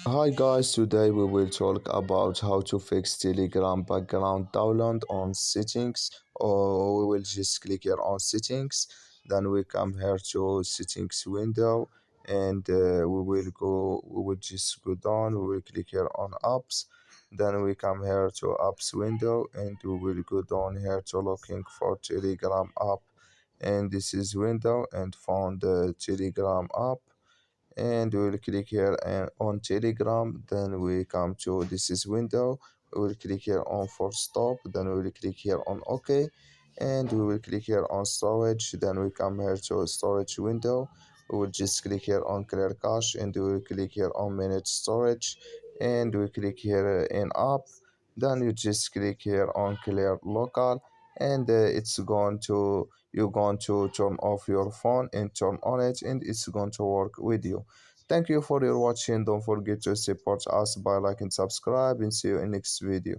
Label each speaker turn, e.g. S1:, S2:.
S1: Hi guys, today we will talk about how to fix Telegram background download on settings, or we will just click here on settings. Then we come here to settings window, and we will just go down. We will click here on apps. Then we come here to apps window, and we will go down here to looking for Telegram app, and this is window and found the Telegram app, and we will click here and on Telegram. Then we come to this is window. We will click here on for stop. Then we will click here on OK, and we will click here on storage. Then we come here to storage window. We will just click here on clear cache, and we will click here on manage storage, and we click here in app. Then you just click here on clear local, and it's going to you're going to turn off your phone and turn on it, and it's going to work with you. Thank you for your watching. Don't forget to support us by like and subscribe, and see you in next video.